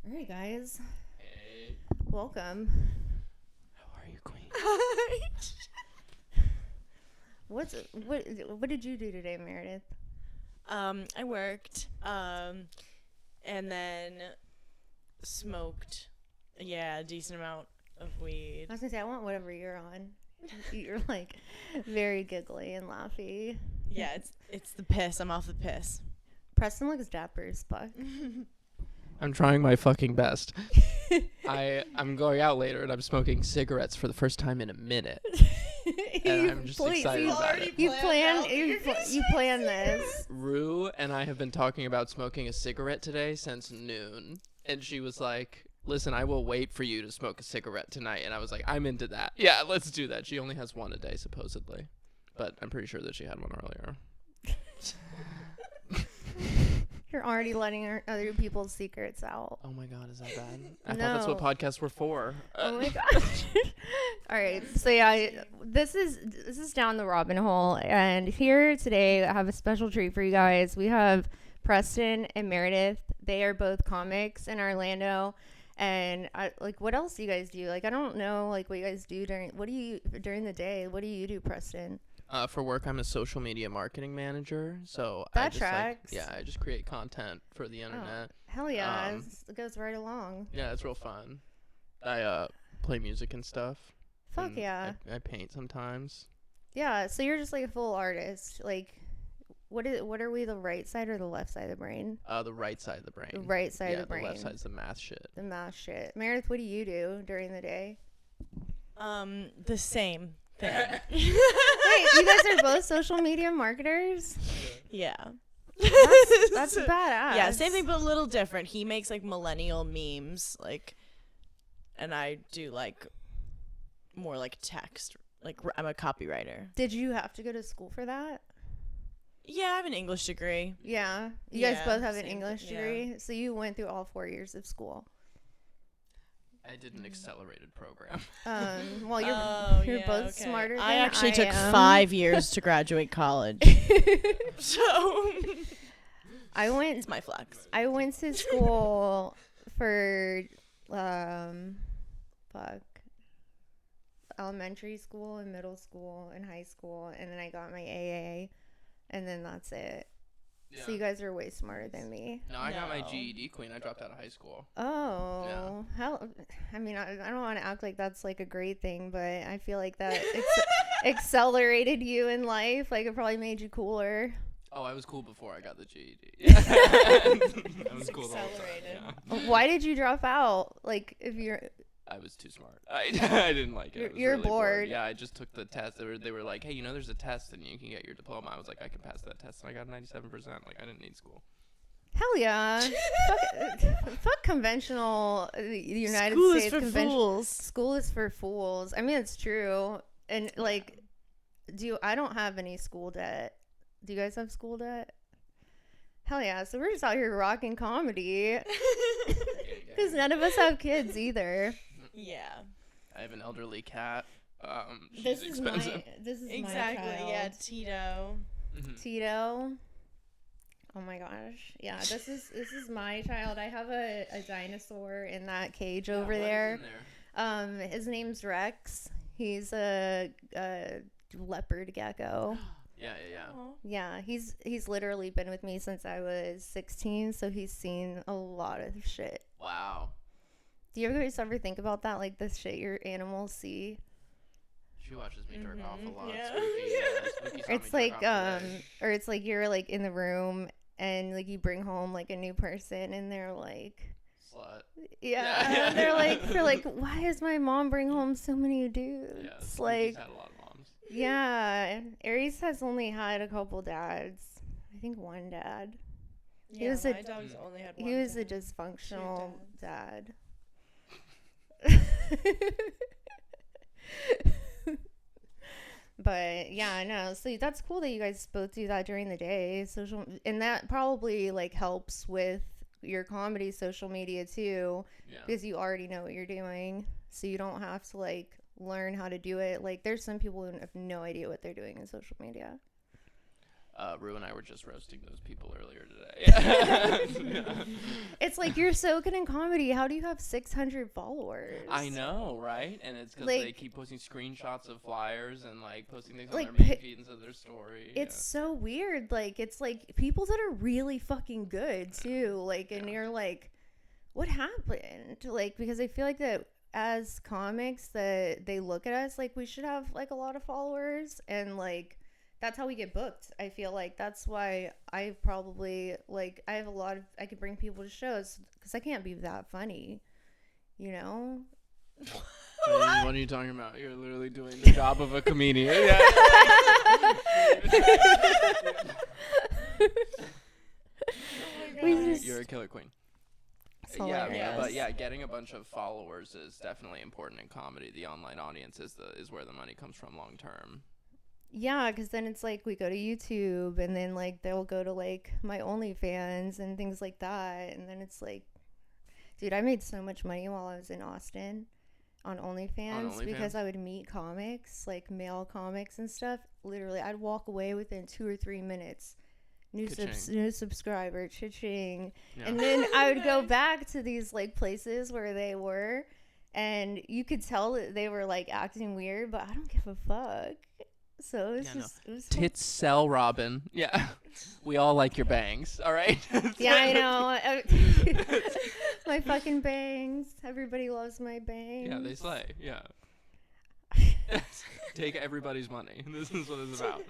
All right, guys. Hey. Welcome. How are you, Queen? What did you do today, Meredith? I worked, and then smoked, a decent amount of weed. I was gonna say I want whatever you're on. You're like very giggly and laughy. Yeah, it's the piss. I'm off the piss. Preston looks dapper as fuck. I'm trying my fucking best. I'm going out later and I'm smoking cigarettes for the first time in a minute. And I'm just excited about it. You plan this. Rue and I have been talking about smoking a cigarette today since noon. And she was like, listen, I will wait for you to smoke a cigarette tonight. And I was like, I'm into that. Yeah, let's do that. She only has one a day, supposedly. But I'm pretty sure that she had one earlier. You're already letting other people's secrets out. Oh my God, is that bad? I thought No. that's what podcasts were for. Oh my gosh. All right. So yeah, this is down the Robin hole, and here today I have a special treat for you guys. We have Preston and Meredith. They are both comics in Orlando. And what else do you guys do? Like, I don't know, like, what you guys do during the day. What do you do, Preston? For work, I'm a social media marketing manager, so That tracks. I just create content for the internet. Hell yeah, it goes right along. Yeah, it's real fun. I play music and stuff. Fuck and yeah. I paint sometimes. Yeah, so you're just like a full artist. Like, what are we, the right side or the left side of the brain? The right side of the brain. The right side of the brain. The left side's the math shit. The math shit. Meredith, what do you do during the day? The same thing. Wait, you guys are both social media marketers? Yeah. That's badass. Yeah, same thing but a little different. He makes like millennial memes, like, and I do like more like text. Like, I'm a copywriter. Did you have to go to school for that? Yeah, I have an English degree. Yeah. You guys Yeah, both have an same English thing, degree? So you went through all 4 years of school. I did an accelerated program. Well, you're yeah, both okay. smarter than I actually took am. 5 years to graduate college. So it's my flex. I went to school for elementary school and middle school and high school, and then I got my AA, and then that's it. Yeah. So you guys are way smarter than me. No, I got my No. GED, Queen. I dropped out of high school. Oh, hell! I mean, I don't want to act like that's like a great thing, but I feel like that accelerated you in life. Like, it probably made you cooler. Oh, I was cool before I got the GED. Yeah. I was cool the whole time. Accelerated. Yeah. Why did you drop out? Like, if you're I was too smart. I didn't like it. I was You're really bored. Yeah, I just took the test. They were like, hey, there's a test and you can get your diploma. I was like, I can pass that test. And I got 97%. Like, I didn't need school. hell yeah. fuck conventional United School States is for convention. fools. School is for fools. I mean, it's true. And like, I don't have any school debt. Do you guys have school debt? Hell yeah. So we're just out here rocking comedy. Because none of us have kids either. Yeah. I have an elderly cat. She's expensive. This is Exactly. my child. Yeah, Tito. Mhm. Tito. Oh my gosh. Yeah, this is my child. I have a dinosaur in that cage Yeah, over what is there. in there? His name's Rex. He's a leopard gecko. Yeah. Yeah, he's literally been with me since I was 16, so he's seen a lot of shit. Wow. Do you guys ever think about that, like the shit your animals see? She watches me jerk off a lot. Yeah. Spooky saw me It's jerk like off today. or it's like you're like in the room and like you bring home like a new person and they're like, Slut. yeah. They're like, why does my mom bring home so many dudes? Yeah. Spooky's Like, had a lot of moms. yeah, Aries has only had a couple dads. I think one dad. Yeah, was my a- dog's only had one. He was a dad. dysfunctional dad. But yeah, I know. So that's cool that you guys both do that during the day. And that probably like helps with your comedy social media too, Yeah. because you already know what you're doing. So you don't have to like learn how to do it. Like, there's some people who have no idea what they're doing in social media. Rue and I were just roasting those people earlier today. Yeah. It's like, you're so good in comedy. How do you have 600 followers? I know, right? And it's because Like, they keep posting screenshots of flyers and like posting things like, on their main feeds of their story. It's so weird. Like, it's like people that are really fucking good too. Like, and you're like, what happened? Like, because I feel like that as comics that they look at us like we should have like a lot of followers, and like that's how we get booked. I feel like that's why I probably like I have a lot of I could bring people to shows because I can't be that funny, you know. What are you talking about? You're literally doing the job of a comedian. Yeah. You're a killer queen. Yeah, but yeah, getting a bunch of followers is definitely important in comedy. The online audience is where the money comes from long term. Yeah, because then it's like we go to YouTube, and then like they'll go to like my OnlyFans and things like that, and then it's like, dude, I made so much money while I was in Austin on OnlyFans because I would meet comics, like male comics and stuff. Literally, I'd walk away within 2 or 3 minutes. New subscriber, cha-ching. Yeah. And then I would go back to these like places where they were, and you could tell that they were like acting weird, but I don't give a fuck. So it was tits sell, Robin. Yeah, we all like your bangs. All right. Yeah, I know. My fucking bangs. Everybody loves my bangs. Yeah, they slay. Yeah. Take everybody's money. This is what it's about.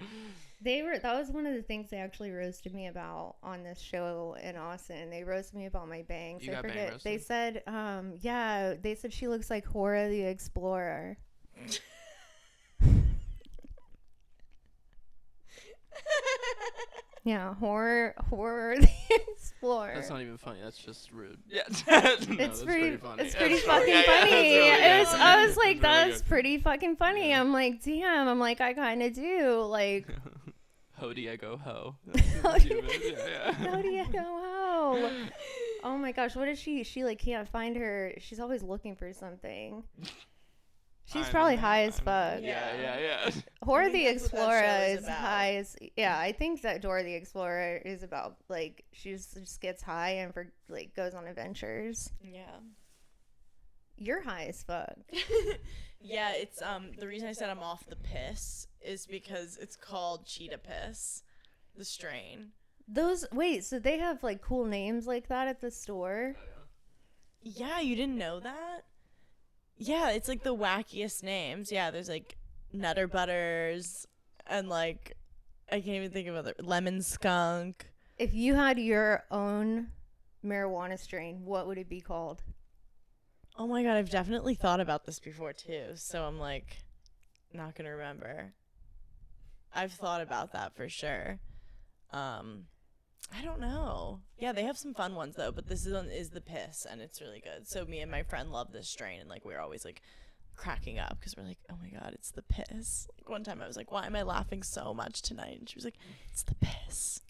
That was one of the things they actually roasted me about on this show in Austin. They roasted me about my bangs. I forget. They said, they said she looks like Hora the Explorer. Yeah, horror the Explorer. That's not even funny. That's just rude. Yeah, it's pretty funny. It's pretty fucking funny. I was like, that's pretty fucking funny. Yeah. I'm like, damn. I'm like, I kind of do like. Ho Diego ho. Ho Diego ho. Oh my gosh, what is she? She like can't find her. She's always looking for something. She's probably high as fuck. Yeah. Dora the Explorer is high as... Yeah, I think that Dora the Explorer is about, like, she just gets high and, goes on adventures. Yeah. You're high as fuck. Yeah, it's, the reason I said I'm off the piss is because it's called Cheetah Piss, the strain. So they have, like, cool names like that at the store? Yeah, you didn't know that? Yeah, it's like the wackiest names. Yeah, there's like Nutter Butters and like I can't even think of other lemon skunk. If you had your own marijuana strain, what would it be called? Oh my god, I've definitely thought about this before too, so I'm like not gonna remember. I've thought about that for sure. I don't know. Yeah, they have some fun ones though, but this is the piss, and it's really good. So me and my friend love this strain, and like we're always like cracking up because we're like, oh my god, it's the piss. Like one time I was like, why am I laughing so much tonight? And she was like, it's the piss.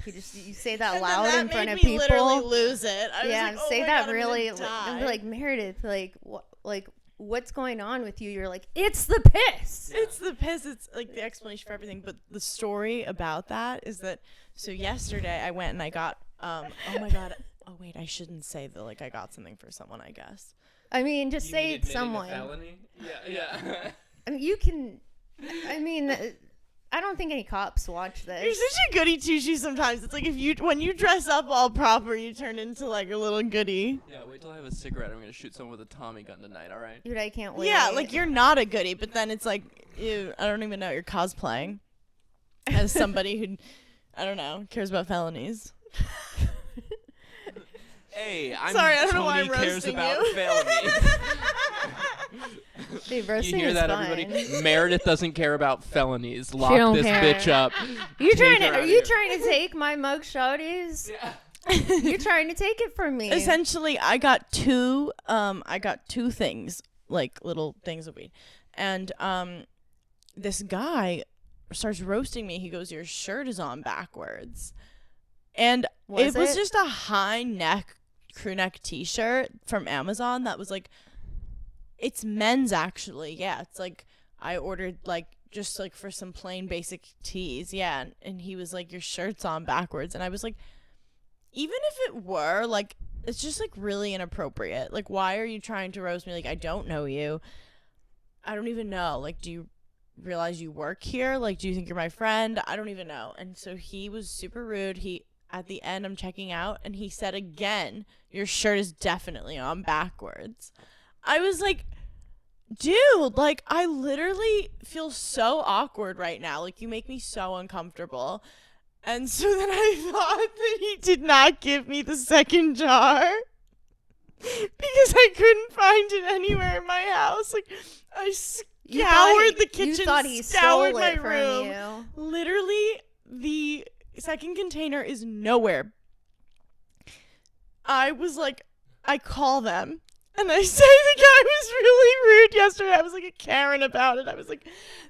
You say that loud in front of people. Literally lose it. I was like, oh say my that god, really. And be like, Meredith, like what, what's going on with you? You're like, it's the piss. It's the piss. It's like the explanation for everything. But the story about that is that, so yesterday I went and I got, oh my god. Oh wait, I shouldn't say that like I got something for someone, I guess. I mean, just say it's someone. A felony? Yeah. I mean, you can, I don't think any cops watch this. You're such a goody two-shoe sometimes. It's like when you dress up all proper, you turn into like a little goody. Yeah, wait till I have a cigarette. I'm going to shoot someone with a Tommy gun tonight, all right? Dude, I can't wait. Yeah, like you're not a goody, but then it's like, I don't even know, you're cosplaying as somebody who, I don't know, cares about felonies. Hey, I'm sorry, I don't Tony know why I'm cares roasting about you. Felonies. Dude, roasting you hear is that, fun. everybody? Meredith doesn't care about felonies. She Lock don't this care. bitch up. Are you trying to take my mug shotties? Yeah. You're trying to take it from me. Essentially, I got two things, like little things of weed. And this guy starts roasting me. He goes, "Your shirt is on backwards." And it was just a high neck crew neck t-shirt from Amazon that was like, it's men's actually. Yeah, it's like I ordered like just like for some plain basic tees. Yeah. And he was like, your shirt's on backwards. And I was like, even if it were, like, it's just like really inappropriate. Like, why are you trying to roast me? Like, I don't know you. I don't even know. Like, do you realize you work here? Like, do you think you're my friend? I don't even know. And so he was super rude. At the end, I'm checking out, and he said again, your shirt is definitely on backwards. I was like, dude, like, I literally feel so awkward right now. Like, you make me so uncomfortable. And so then I thought that he did not give me the second jar because I couldn't find it anywhere in my house. Like, I scoured the kitchen, you thought he scoured stole my it from room. you. Literally, the second container is nowhere. I was like, I call them. And I say the guy was really rude yesterday. I was like a Karen about it. I was like,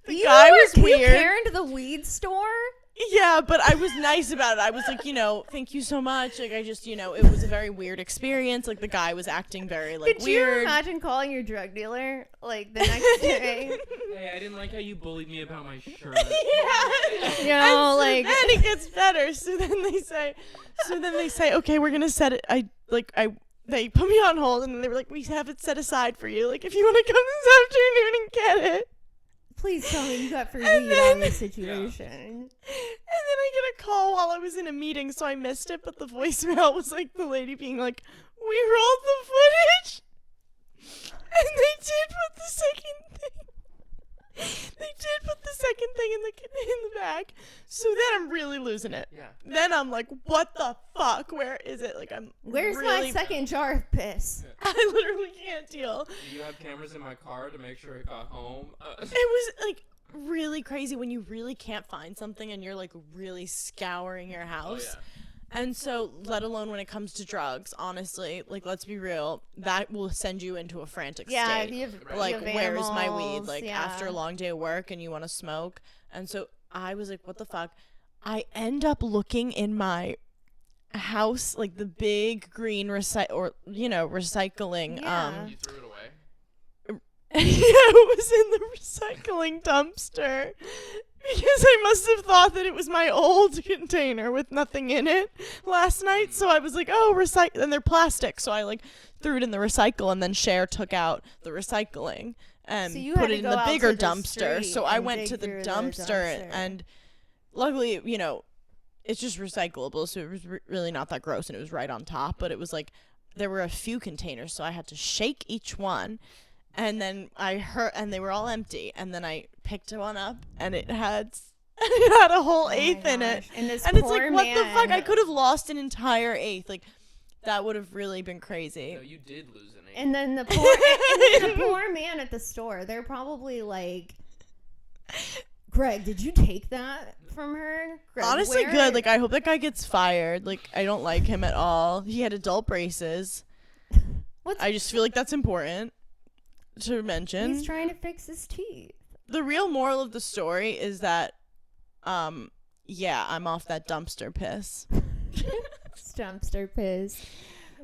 the guy was weird. You Karen to the weed store? Yeah, but I was nice about it. I was like, thank you so much. Like, I just, it was a very weird experience. Like, the guy was acting very, like, Could weird. you imagine calling your drug dealer, like, the next day? Hey, I didn't like how you bullied me about my shirt. Yeah. So then it gets better. So then they say, okay, we're going to set it. They put me on hold, and then they were like, we have it set aside for you. Like, if you want to come this afternoon and get it. Please tell me you got free weed on this situation. And then I get a call while I was in a meeting, so I missed it, but the voicemail was like the lady being like, we rolled the footage. And they did put the second thing. They did put the second thing in the bag. So then I'm really losing it. Yeah. Then I'm like, what the fuck? Where is it? Like, Where's my second jar of piss? I literally can't deal. Do you have cameras in my car to make sure it got home? It was like really crazy when you really can't find something and you're like really scouring your house. Oh, yeah. And so, let alone when it comes to drugs, honestly, like, let's be real, that will send you into a frantic Yeah, state. you have, Like, you have where's my weed? animals, Like, yeah. after a long day of work and you want to smoke. And so I was like, what the fuck? I end up looking in my house, like the big green recycling. Yeah. You threw it away? Yeah, it was in the recycling dumpster. Because I must have thought that it was my old container with nothing in it last night. So I was like, oh, recycle. And they're plastic. So I like threw it in the recycle, and then Cher took out the recycling and So you put had it to in go the out bigger to the dumpster. street So I and went dig to the through dumpster, and luckily, it's just recyclable. So it was really not that gross, and it was right on top. But it was like there were a few containers, so I had to shake each one. And then and they were all empty. And then I picked one up, and it had a whole eighth in it. And it's like, what the fuck? I could have lost an entire eighth. Like, that would have really been crazy. No, you did lose an eighth. And then the poor man at the store, they're probably like, Greg, did you take that from her? Greg, Honestly, good. Like, I hope that guy gets fired. Like, I don't like him at all. He had adult braces. I just feel like that's important to mention. He's trying to fix his teeth. The real moral of the story is that, yeah, I'm off that dumpster piss. Dumpster piss.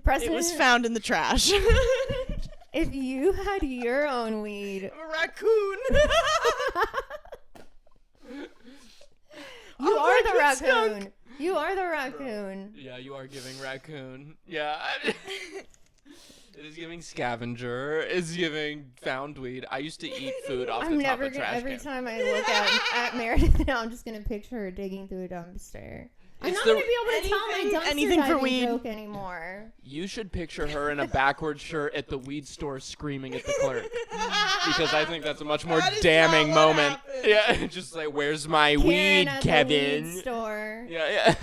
Preston, It was found in the trash. if you had your own weed, A raccoon. you A are the raccoon raccoon. skunk. You are the raccoon. Yeah, you are giving raccoon. Yeah. It is giving scavenger. It's giving found weed. I used to eat food off I'm the top never of gonna. trash Every can. time I look at Meredith now, I'm just gonna picture her digging through a dumpster. I'm It's not the- gonna be able to tell my dumpster anything for diving weed. joke anymore. You should picture her in a backward shirt at the weed store screaming at the clerk. Because I think that's a much more That is damning not what moment. happened. Yeah, just like, where's my Karen weed, at Kevin? The weed store. Yeah.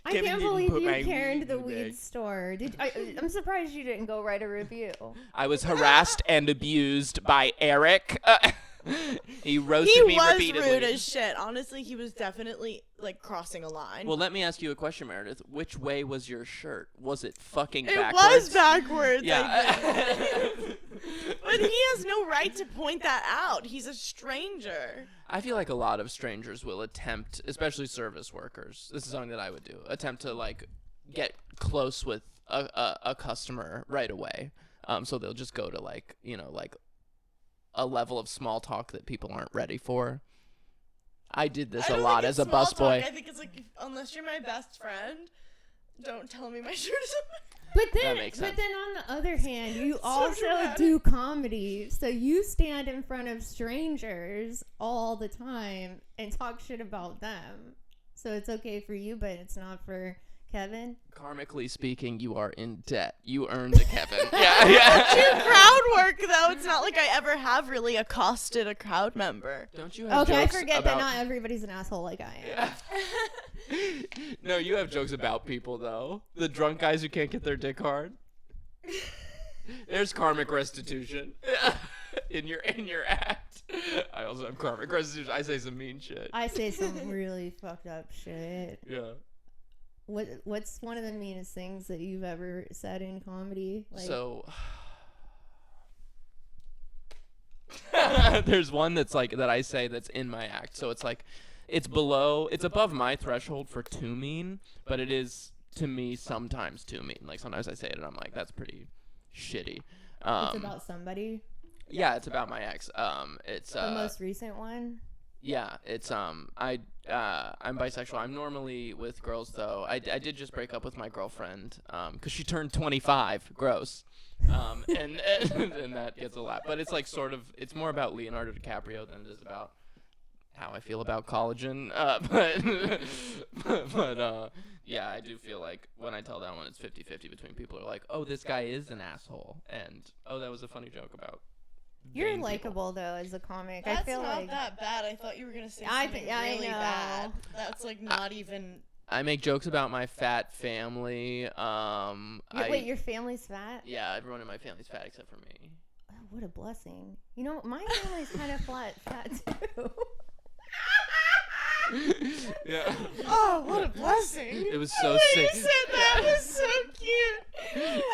I Kevin can't didn't believe put you my Karen to the in weed bag. store. I'm surprised you didn't go write a review. I was harassed and abused by Eric. He roasted He me was repeatedly. rude as shit. Honestly, he was definitely, like, crossing a line. Well, let me ask you a question, Meredith. Which way was your shirt? Was it fucking it backwards? was backwards. Yeah. But he has no right to point that out. He's a stranger. I feel like a lot of strangers will attempt, especially service workers. This is something that I would do. Attempt to like get close with a customer right away. So they'll just go to like, like a level of small talk that people aren't ready for. I did this I a don't lot think as a it's small talk. busboy. I think it's like, unless you're my best friend, don't tell me my shirt is But That then, makes but sense. then on the other hand, you So also dramatic. do comedy. So you stand in front of strangers all the time and talk shit about them. So it's okay for you, but it's not for Kevin. Karmically speaking, you are in debt. You earned a Kevin. Yeah. Do crowd work though. It's not like I ever have really accosted a crowd member. Don't you have Okay, I jokes forget about... that not everybody's an asshole like I am. No, you have jokes about people though. The drunk guys who can't get their dick hard. There's karmic restitution in your act. I also have karmic restitution. I say some mean shit. I say some really fucked up shit. Yeah. What's one of the meanest things that you've ever said in comedy? Like, So there's one that's like that I say that's in my act. So it's like it's above my threshold for too mean, but it is to me sometimes too mean. Like sometimes I say it and I'm like, that's pretty shitty. it's about somebody. Yeah, it's about my ex. It's The most recent one. yeah, it's I'm bisexual. I'm normally with girls though. I did just break up with my girlfriend because she turned 25. Gross. And that gets a lot. But it's like sort of it's more about Leonardo DiCaprio than it is about how I feel about collagen. But yeah, I do feel like when I tell that one, it's 50-50 between people who are like, oh, this guy is an asshole, and oh, that was a funny joke about. You're vain people. likable though as a comic. That's I feel not like that bad. I thought you were gonna say I something think- I really know. bad. That's like not even. I make jokes about my fat family. Wait, your family's fat? Yeah, everyone in my family's fat except for me. Oh, what a blessing. You know, my family's kind of fat too. Yeah. Oh, what a blessing! It was so The way sick. you said that was so cute.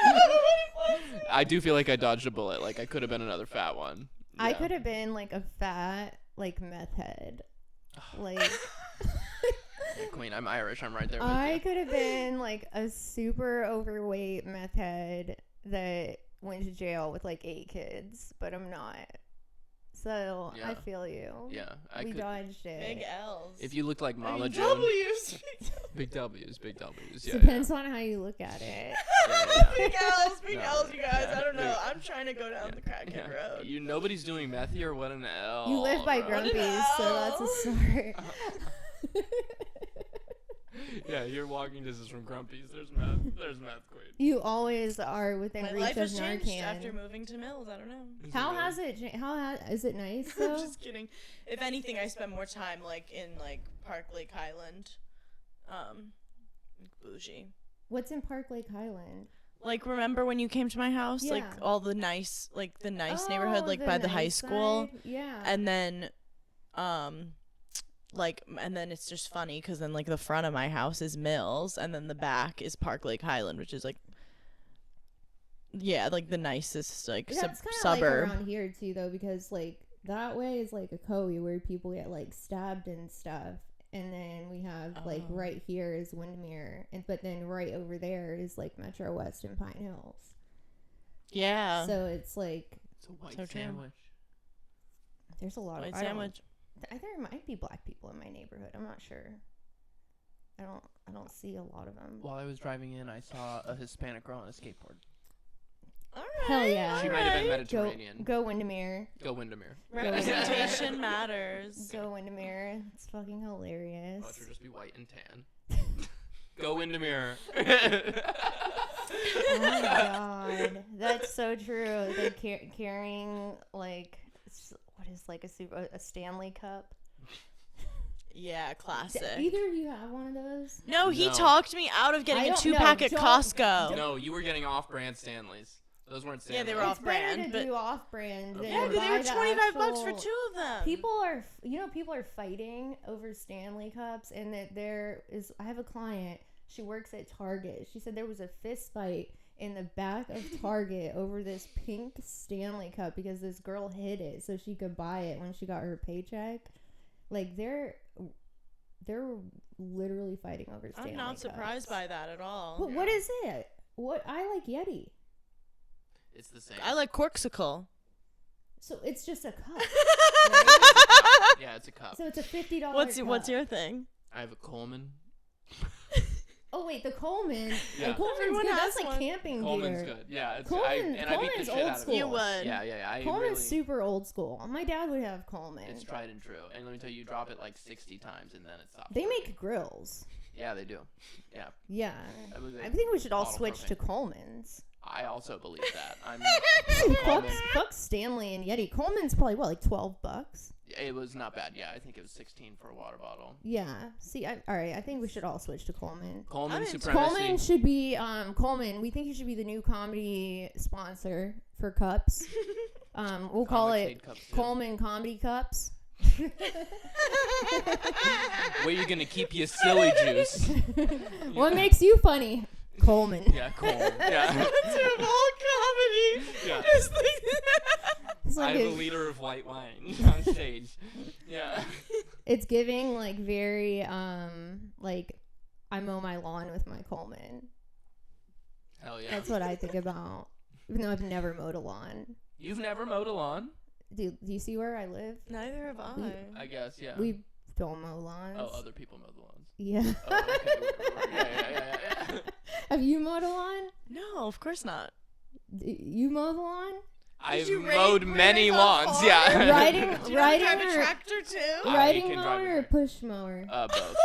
I do feel like I dodged a bullet. Like I could have been another fat one. I Yeah. could have been like a fat, like meth head. Like Yeah, Queen, I'm Irish. I'm right there with I you. could have been like a super overweight meth head that went to jail with like 8 kids, but I'm not. So I Yeah. feel you. Yeah, I We could. dodged it. Big L's. If you looked like Mama I mean, June. W's. Big W's, big W's. Yeah, Depends on how you look at it. yeah. Big L's, big No, L's, you guys. yeah, I don't know. big- I'm trying to go down the crackhead Yeah. road. You nobody's doing meth here. What an L. You live by bro. Grumpy's, so that's a L. start. Yeah, you're walking distance from Grumpy's. There's meth. There's meth, Queen. You always are within My reach life of has changed Narcan. after moving to Mills. I don't know. How has it? Is it nice though? I'm just kidding. If anything, I spend more time like in like Park Lake Highland, bougie. What's in Park Lake Highland? Like, remember when you came to my house? Like Yeah. all the nice, like the nice neighborhood, like by the high nice school, side? Yeah. and then, like, and then it's just funny because then like the front of my house is Mills, and then the back is Park Lake Highland, which is like, yeah, like the nicest like That's kind of suburb. like around here too, though, because like that way is like a Coe where people get like stabbed and stuff, and then we have like Oh. right here is Windermere, and but then right over there is like Metro West and Pine Hills. Yeah. So it's like It's a white So true. sandwich. there's a lot White of I don't- sandwich. There might be black people in my neighborhood. I'm not sure. I don't see a lot of them. While I was driving in, I saw a Hispanic girl on a skateboard. All right. Hell yeah. She might have been Go Mediterranean. go Windermere. Go Windermere. Representation matters. Go Windermere. It's fucking hilarious. Watch her just be white and tan. Go Windermere. Oh my god, that's so true. They're carrying like what is like a Stanley Cup. Yeah, Do classic. either of you have one of those? No, he No. talked me out of getting I a don't- 2-pack no, at don't- Costco. No, you were getting off-brand Stanleys. Those weren't Stanleys. Yeah, they were It's off-brand, better to but- do off-brand. Okay. than Yeah, to but they buy were the $25 for actual- 2 of them. People are fighting over Stanley Cups, and that there is. I have a client. She works at Target. She said there was a fist fight in the back of Target over this pink Stanley Cup because this girl hid it so she could buy it when she got her paycheck. Like they're literally fighting over Stanley I'm not Cups. surprised by that at all. But what is it? What I like Yeti. It's the same. I like Corksicle. So it's just a cup. Yeah, it's a cup. So it's a $50 What's your thing? I have a Coleman. Oh wait, the Coleman. Yeah. Coleman's Everyone good. has That's like one. camping Coleman's gear. good. Yeah, it's Coleman's I beat the shit old out of school. it. You would. Yeah. I Coleman's really, super old school. My dad would have Coleman. It's tried and true. And let me tell you, drop it like 60 times and then it stops. They working. make grills. Yeah, they do. Yeah. Yeah. I believe I they think we should all bottle switch propane. to Coleman's. I also believe that. I'm fuck, Coleman. fuck Stanley and Yeti. Coleman's probably what, like $12? It was not bad. Yeah, I think it was 16 for a water bottle. Yeah. See, all right. I think we should all switch to Coleman. Coleman I'm supremacy. Coleman should be Coleman. We think he should be the new comedy sponsor for cups. We'll call Comics it need cups, too. Coleman Comedy Cups. Where you gonna keep your silly juice? What makes you funny? Coleman. Yeah, Coleman. Yeah. To all comedy. Yeah. Just like It's like I'm a it- liter of white wine on stage. Yeah. it's giving like very like I mow my lawn with my Coleman. Hell yeah. That's what I think about. Even though I've never mowed a lawn. You've never mowed a lawn? Do you see where I live? neither have I. I guess, yeah. We don't mow lawns. Oh, other people mow the lawns. Yeah. Oh, okay. Yeah. Have you mowed a lawn? No, of course not. You mow the lawn? I've you mowed raise many a lawns, farm? yeah. Riding Do you know how to riding drive a or tractor too? I riding can drive a mower or tractor. push mower? Both. You Both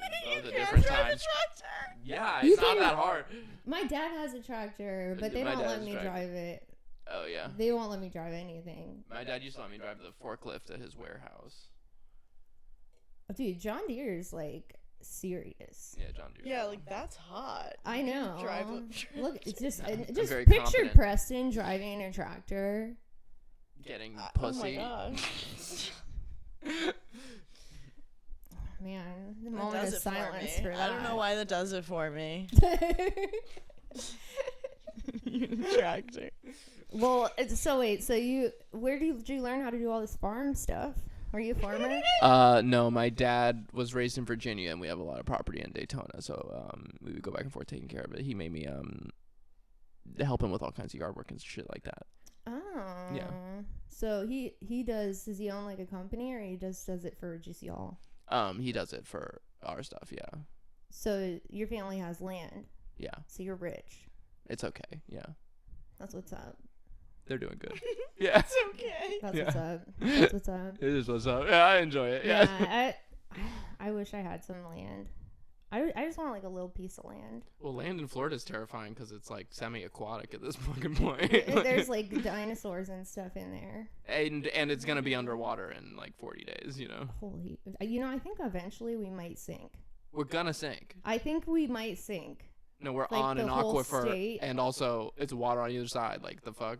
at can't different drive a times. tractor. Yeah, You it's not can- that hard. My dad has a tractor, but they My don't dad let has a me tractor. drive it. Oh, yeah. They won't let me drive anything. My dad used to let me drive the forklift at his warehouse. Dude, John Deere is like serious. Yeah, John Deere. Yeah, like that's hot. I You can know. Drive Look, it's just I'm just very picture confident. Preston driving a tractor. Getting Oh my pussy. gosh. Man, the That moment does of it for silence me. for that. I don't know why that does it for me. Tractor. Well, so wait, so where did you learn how to do all this farm stuff? Are you a farmer? No, my dad was raised in Virginia, and we have a lot of property in Daytona, so we would go back and forth taking care of it. He made me help him with all kinds of yard work and shit like that. Oh. Yeah. So does he own like a company, or he just does it for just y'all? He does it for our stuff, yeah. So your family has land, Yeah. so you're rich. It's okay, yeah. That's what's up. They're doing good. Yeah. It's okay. That's Yeah. what's up. That's what's up. It is what's up. Yeah, I enjoy it. Yeah. Yeah, I wish I had some land. I just want like a little piece of land. Well, land in Florida is terrifying because it's like semi-aquatic at this fucking point. There's like dinosaurs and stuff in there. and it's gonna be underwater in like 40 days. You know, Holy, I think eventually we might sink. we're gonna sink. I think we might sink. No, we're Like on the an whole aquifer, state? and also it's water on either side. Like the fuck.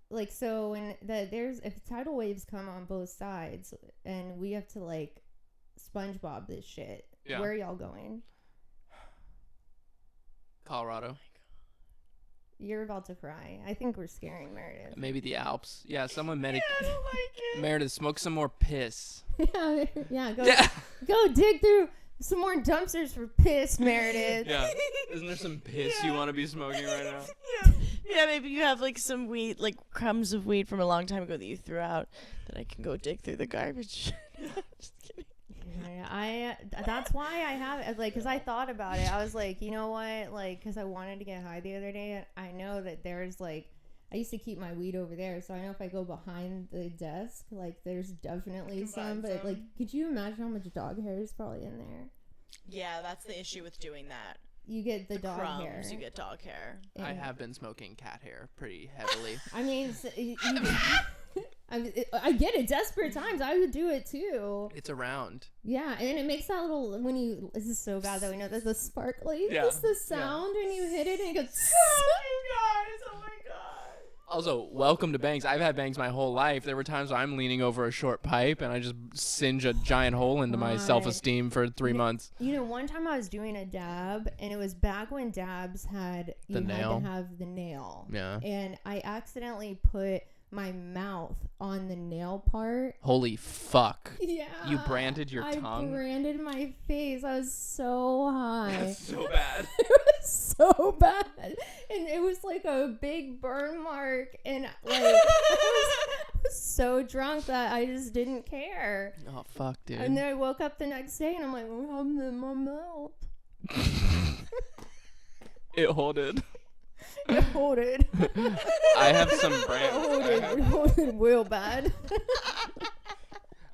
Like, so when if tidal waves come on both sides and we have to like SpongeBob this shit, Yeah. where are y'all going? Colorado, You're about to cry. I think we're scaring Meredith. maybe the Alps. Yeah, someone I don't like it. Meredith, smoke some more piss. yeah, go Yeah. go dig through some more dumpsters for piss, Meredith. Yeah. Isn't there some piss you Yeah. want to be smoking right now? Yeah, maybe you have like some weed, like crumbs of weed from a long time ago that you threw out. That I can go dig through the garbage. Just kidding. Yeah, that's why I have it, like, because I thought about it. I was like, you know what, like, because I wanted to get high the other day. I know that there's like, I used to keep my weed over there, so I know if I go behind the desk, like, there's definitely some. find But some. like, could you imagine how much dog hair is probably in there? Yeah, that's the issue with doing that. You get the dog Crumbs, hair. you get dog hair. I and- have been smoking cat hair pretty heavily. I mean, I get it. Desperate times, I would do it too. It's around. Yeah, and then it makes that little this is so bad that we know there's a sparkly. Yeah. It's the sound when you hit it and it goes. Oh my god! Also, welcome to bangs. I've had bangs my whole life. There were times where I'm leaning over a short pipe and I just singe a giant hole into my Right. self-esteem for 3 months. You know, one time I was doing a dab, and it was back when dabs had The nail? had to have the nail. Yeah. And I accidentally put my mouth on the nail part. Holy fuck. Yeah. You branded your I tongue? branded my face. I was so high. so bad. It was so bad, and it was like a big burn mark, and like I was was so drunk that I just didn't care. Oh fuck, dude. And then I woke up the next day and I'm like, I'm in my mouth. It holded. It holded. I have some brand. It holded real bad.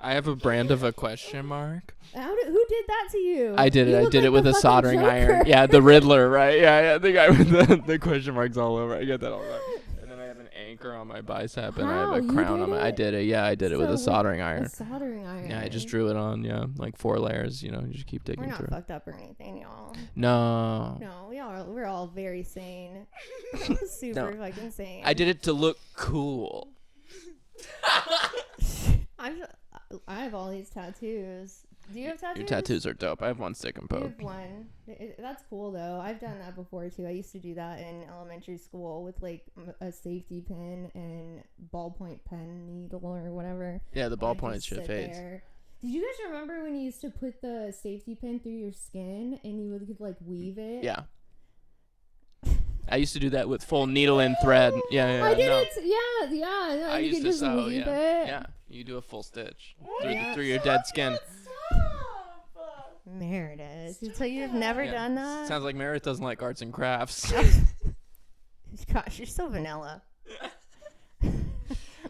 I have a brand of a question mark. Who did that to you? I did it. You I look did like it with the a fucking soldering Joker. iron. Yeah, the Riddler, right? Yeah, the guy with the question marks all over. I get that all right. And then I have an anchor on my bicep, and I How? have a You crown did on my. I it? did it. Yeah, I did it with So a soldering iron. A soldering iron. Yeah, I just drew it on. Yeah, like 4 layers. You know, you just keep digging We're not through. fucked up or anything, y'all. No. No, we're all very sane. Super fucking sane. I did it to look cool. I have all these tattoos. Do you have tattoos? Your tattoos are dope. I have one stick and I poke. have one. That's cool though. I've done that before too. I used to do that in elementary school with like a safety pin and ballpoint pen needle or whatever. Yeah, the I'd ballpoint just shit sit fades. there. Did you guys remember when you used to put the safety pin through your skin and you could like weave it? Yeah. I used to do that with full needle and thread. Yeah. I did no. it. Yeah. No, I you used could to just sew. weave Yeah. it. Yeah. You do a full stitch Yeah. through your dead skin. Meredith. So you've never Yeah. done that? Sounds like Meredith doesn't like arts and crafts. Gosh, you're so vanilla.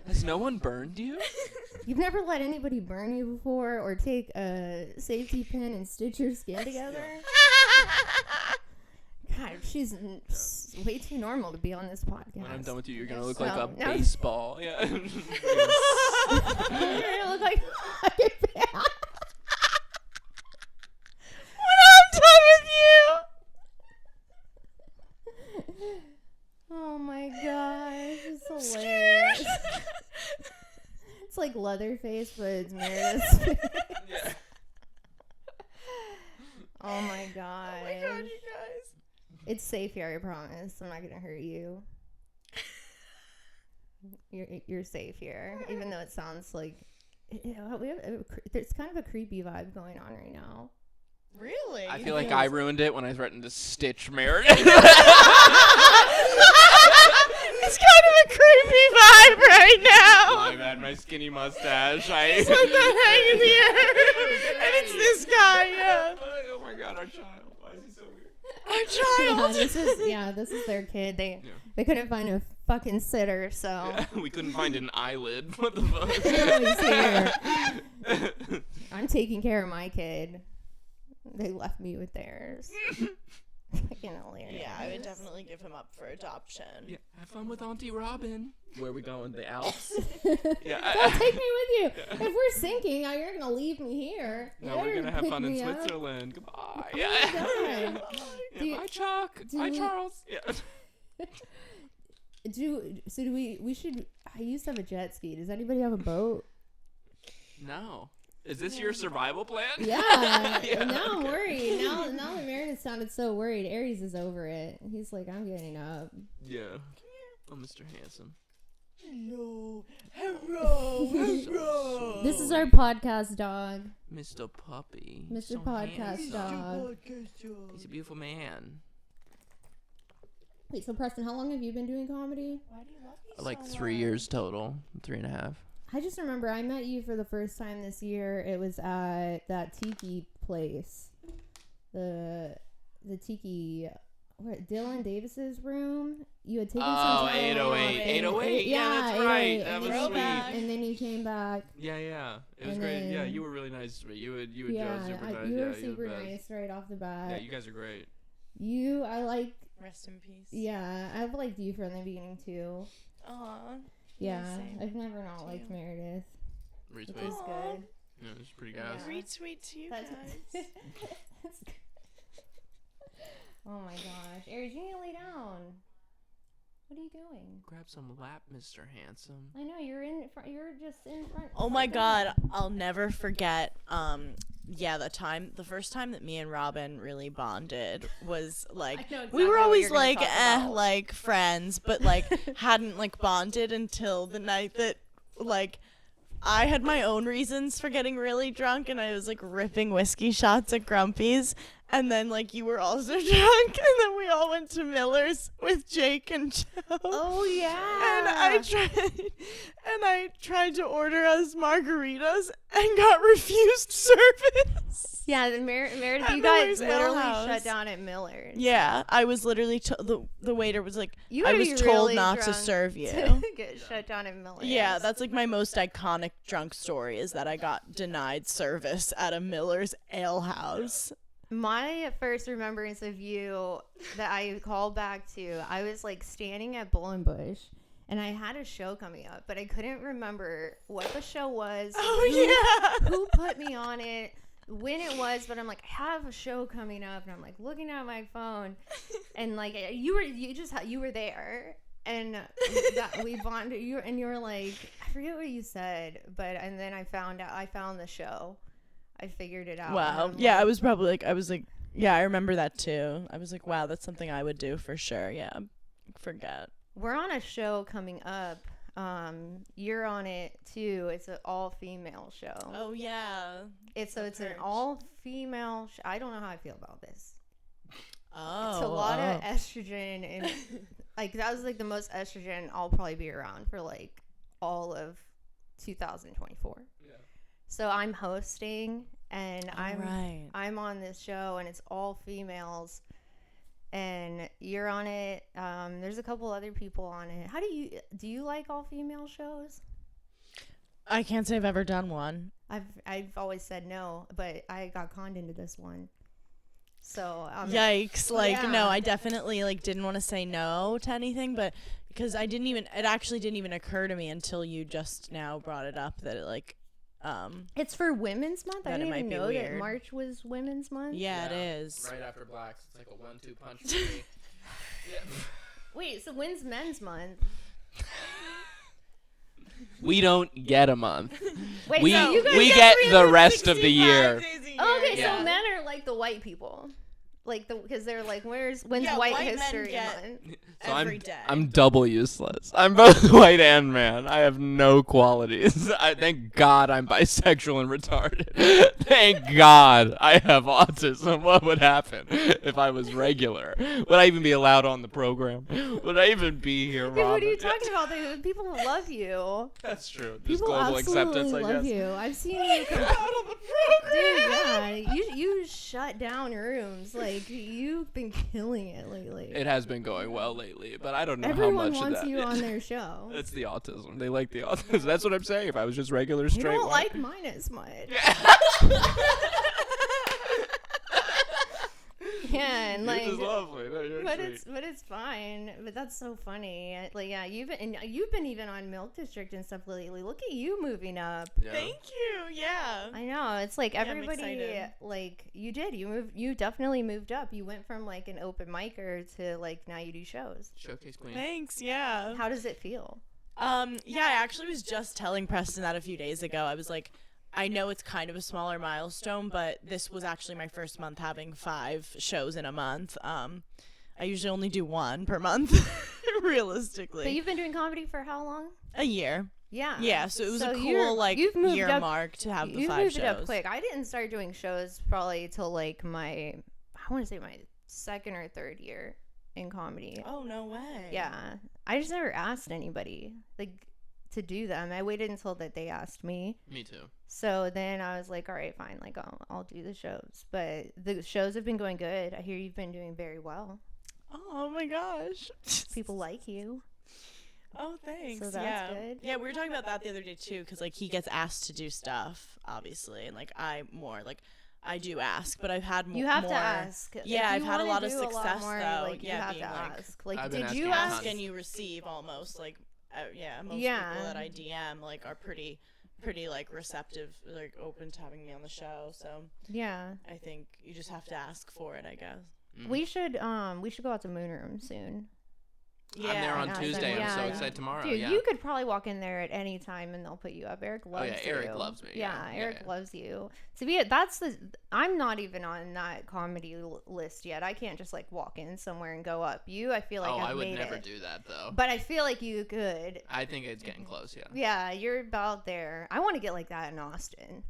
Has no one burned you? You've never let anybody burn you before or take a safety pin and stitch your skin together? God, she's way too normal to be on this podcast. When I'm done with you, you're gonna look like No, a no. baseball. Yeah. You're gonna look like a fucking bat. When I'm done with you. Oh my gosh, it's hilarious. It's like Leatherface, but it's Meredith's face. Yeah. Oh my gosh. Oh my god, you guys. It's safe here, I promise. I'm not gonna hurt you. You're safe here, even though it sounds like there's kind of a creepy vibe going on right now. Really? I feel like I ruined it when I threatened to stitch Meredith. It's kind of a creepy vibe right now. My bad, my skinny mustache. It's like the hang in the air. And it's this guy, yeah. Oh my god, our child. Why is he so weird? Our child. This is their kid. They couldn't find a fucking sitter, so Yeah, we couldn't find an eyelid. What the fuck? He's here. I'm taking care of my kid. They left me with theirs. Fucking hilarious. Yeah, I would definitely give him up for adoption. Yeah, have fun with Auntie Robin. Where are we going? The Alps? Yeah. Don't take me with you. If we're sinking, you're gonna leave me here. You No, we're better gonna have pick fun in me up. Switzerland. Goodbye. Oh Yeah. my God. Yeah, bye, Chuck. Bye, Charles. Yeah. We should. I used to have a jet ski. Does anybody have a boat? No. Is this your survival plan? Yeah. Yeah, Now I'm okay. worried. Now that Meredith sounded so worried, Aries is over it. He's like, I'm getting up. Yeah. Oh, Mr. Handsome. Hello. Hello. This is our podcast dog, Mr. Puppy. Mr. So Podcast handsome. Dog. He's a beautiful man. Wait, so Preston, how long have you been doing comedy? Why do you love me Like so 3 much? years total. 3.5. I just remember I met you for the first time this year. It was at that tiki place, the tiki, Dylan Davis's room. You had taken some time 808. off and- 808. Yeah, that's right. 808. That And was then you sweet. came- And then you came back. Yeah. It was And great. Yeah, then- you were really nice to me. You and Joe Yeah, super nice. you Yeah, were the super best. nice right off the bat. Yeah, you guys are great. I like. Rest in peace. Yeah, I've liked you from the beginning too. Aw. Yeah, same. I've never not liked Meredith. Retweet. Which is good. Yeah, it's pretty Yeah. gas. Retweet to you That's, guys. that's good. Oh my gosh, Aries, you need to lay down. What are you doing? Grab some lap, Mr. Handsome. I know you're in front. You're just in front. Oh my god, I'll never forget. The first time that me and Robin really bonded was like I know we were exactly what always you're gonna like talk about. like friends, but like hadn't like bonded until the night that like I had my own reasons for getting really drunk and I was like ripping whiskey shots at Grumpy's. And then, like, you were also drunk, and then we all went to Miller's with Jake and Joe. Oh yeah. And I tried, and I tried to order us margaritas and got refused service. Yeah, Meredith, At you guys Miller's Ale literally House. shut down at Miller's. Yeah, I was literally the waiter was like, You I gotta was be told really not to drunk serve you. to get shut down at Miller's. Yeah, that's like my most iconic drunk story is that I got denied service at a Miller's Ale House. My first remembrance of you that I call back to, I was like standing at Bull and Bush, and I had a show coming up, but I couldn't remember what the show was. Who put me on it, when it was, but I'm like, I have a show coming up, and I'm like looking at my phone, and like you were there, and that we bonded. You were like, I forget what you said, and then I found the show. I figured it out. Wow. Yeah, I was like, yeah, I remember that too. I was like, wow, that's something I would do for sure. Yeah, forget. We're on a show coming up. You're on it too. It's an all-female show. Oh yeah. It's an all-female. I don't know how I feel about this. Oh. It's a lot of estrogen, and like that was like the most estrogen I'll probably be around for like all of 2024. Yeah. So I'm hosting, and Right. I'm on this show, and it's all females, and you're on it. There's a couple other people on it. Do you like all female shows? I can't say I've ever done one. I've always said no, but I got conned into this one. So Yikes! Like yeah. no, I definitely like didn't want to say no to anything, but because it actually didn't even occur to me until you just now brought it up that it like. It's for Women's Month. I That it didn't might even be know that weird. March was Women's Month. Yeah, it is. Right after Blacks, it's like a 1-2 punch for me. Yeah. Wait, so when's Men's Month? We don't get a month. Wait, we so you guys we get the rest of the year. Oh, okay, Yeah. so men are like the white people, like because they're like, when's Yeah, White white men History get- Month? So Every day. I'm double useless. I'm both white and man. I have no qualities. Thank God I'm bisexual and retarded. Thank God I have autism. What would happen if I was regular? Would I even be allowed on the program? Would I even be here, Dude, what are Robin? you talking about? People love you. That's true. Just People global absolutely acceptance, I love guess. you. I've seen you come out on the program. Dude, yeah, you shut down rooms. Like you've been killing it lately. It has been going well lately, but I don't know Everyone how much wants of that. you on their show. That's the autism. They like the autism. That's what I'm saying. If I was just regular You straight don't white. like mine as much. Yeah, and like, Yours is lovely. No, you're but sweet. it's fine. But that's so funny. Like, yeah, you've been even on Milk District and stuff lately. Look at you moving up. Yeah. Thank you. Yeah. I know. It's like I'm everybody, excited. like you definitely moved up. You went from like an open micer to like now you do shows. Showcase queen. Thanks. Yeah. How does it feel? Yeah, I actually was just telling Preston that a few days ago. I was like, I know it's kind of a smaller milestone, but this was actually my first month having 5 shows in a month. I usually only do 1 per month, realistically. So you've been doing comedy for how long? A year. Yeah. Yeah, so it was a So you're- cool like you've moved year up- mark to have the You 5 moved shows. it up quick. I didn't start doing shows probably till like I want to say my 2nd or 3rd year in comedy. Oh no way. Yeah, I just never asked anybody like to do them. I waited until that they asked me. Me too. So then I was like, all right, fine, like I'll do the shows. But the shows have been going good. I hear you've been doing very well. Oh my gosh. People like you. Oh, thanks. So that's yeah. good. Yeah, we were talking about that the other day too, because like he gets asked to do stuff, obviously, and like I do ask, but I've had more. You have to ask. Yeah, If I've you had a wanna lot of do success more, though. Like, yeah, you have being to like ask. Like, I've been did you asking ask? ask and you receive almost like most Yeah. people that I DM like are pretty like receptive, like open to having me on the show. So Yeah. I think you just have to ask for it, I guess. We should go out to Moon Room soon. Yeah, I'm there on yeah, Tuesday. I'm so yeah. excited tomorrow. Dude, yeah. you could probably walk in there at any time and they'll put you up. Eric loves you. Eric loves me, yeah. Yeah, Eric yeah. loves you. I'm not even on that comedy list yet. I can't just like walk in somewhere and go up. I feel like I've I would made never it. do that though. But I feel like you could. I think it's getting close. Yeah. Yeah, you're about there. I want to get like that in Austin.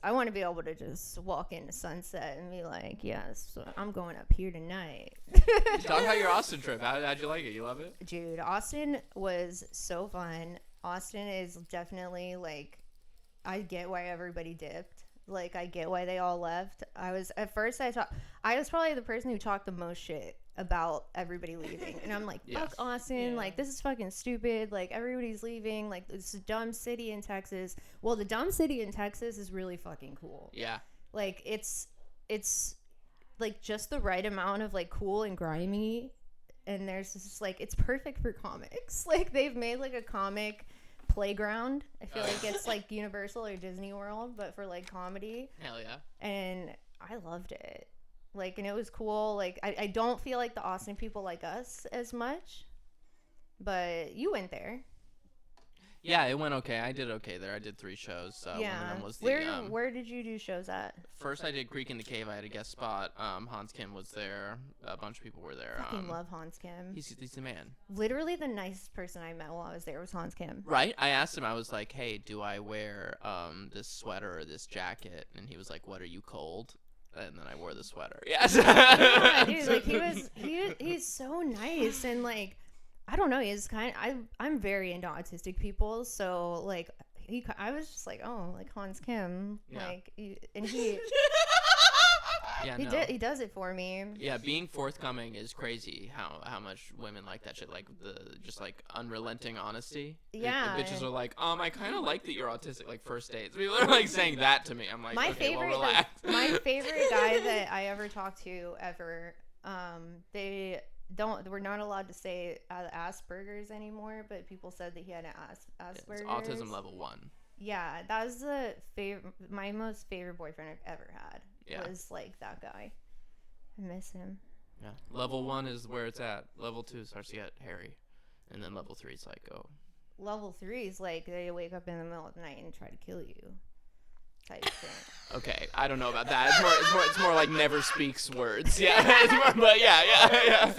I want to be able to just walk into Sunset and be like, yes, I'm going up here tonight. Talk about your Austin trip. How'd you like it? You love it? Dude, Austin was so fun. Austin is definitely like, I get why everybody dipped. Like, I get why they all left. I was probably the person who talked the most shit about everybody leaving. And I'm like, fuck Austin. Yeah. Like, this is fucking stupid. Like, everybody's leaving. Like, this is a dumb city in Texas. Well, the dumb city in Texas is really fucking cool. Yeah. Like, it's like just the right amount of like cool and grimy. And there's just like, it's perfect for comics. Like, they've made like a comic playground. I feel like it's like Universal or Disney World, but for like comedy. Hell yeah. And I loved it. Like, and it was cool. Like, I don't feel like the Austin people like us as much, but you went there. Yeah, it went okay. I did okay there. I did 3 shows. One of them was the where did you do shows at? first I did Greek in the Cave. I had a guest spot. Hans Kim was there. A bunch of people were there. Fucking love Hans Kim. He's the man. Literally the nicest person I met while I was there was Hans Kim. Right? I asked him. I was like, "Hey, do I wear this sweater or this jacket?" And he was like, "What, are you cold?" And then I wore the sweater. Yes. Yeah, dude, like he's so nice, and like, I don't know, he's I'm very into autistic people, so like I was just like, oh, like Hans Kim, like, and he Yeah, he does it for me. Yeah, being forthcoming is crazy. How much women like that shit, like the just like unrelenting honesty. Yeah, the bitches are like, I kind of like that you're autistic. Like first dates, people are like saying that to me. I'm like, my okay, favorite, well, relax. my favorite guy that I ever talked to ever. We're not allowed to say Asperger's anymore, but people said that he had an Asperger's. It's autism level 1. Yeah, that was my most favorite boyfriend I've ever had. Yeah. Was like that guy. I miss him. Yeah, level 1 is where it's at. Level 2 starts to get hairy, and then level 3 is like, oh. Level 3 is like they wake up in the middle of the night and try to kill you. Type thing. Okay, I don't know about that. It's more like never speaks words. Yeah, it's more, but yeah.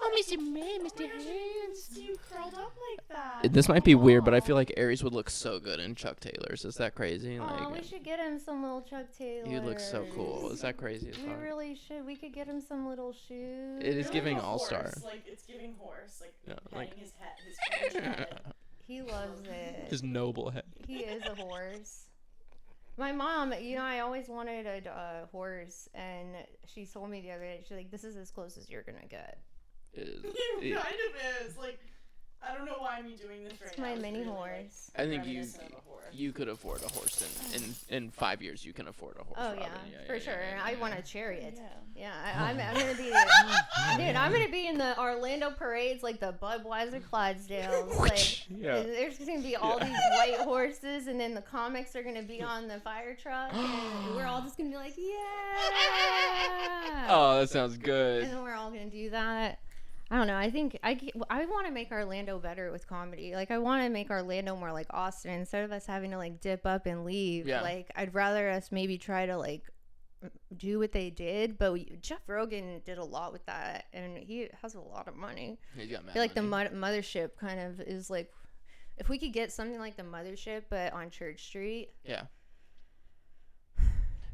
Oh, Mr. Man, Mr. Hands, you curled up like that. This might be weird, but I feel like Aries would look so good in Chuck Taylors. Is that crazy? Oh, we should get him some little Chuck Taylors. You'd look so cool. Is that crazy as We fuck? really should. We could get him some little shoes. It is giving all-star. Like, it's giving horse. Like, Yeah, petting like- his head, his French head. He loves it. His noble head. He is a horse. My mom, I always wanted a horse, and she told me the other day, she's like, this is as close as you're gonna get. It kind of is. Like, I don't know why I'm doing this right It's now. my It's mini really, horse. I think reminiscent of a horse. you could afford a horse in 5 years. You can afford a horse. Oh, Robin. yeah, for sure. I want a chariot. Yeah. I'm gonna be, dude, I'm gonna be in the Orlando parades, like the Budweiser Clydesdales. Like, Yeah. there's gonna be all these white horses, and then the comics are gonna be on the fire truck, and we're all just gonna be like, yeah. Oh, that sounds good. And then we're all gonna do that. I don't know. I think I want to make Orlando better with comedy. Like, I want to make Orlando more like Austin instead of us having to like dip up and leave. Yeah. Like, I'd rather us maybe try to like do what they did. But Jeff Rogan did a lot with that, and he has a lot of money. He's got I mad feel like money. the mothership kind of is like, if we could get something like the mothership but on Church Street. Yeah.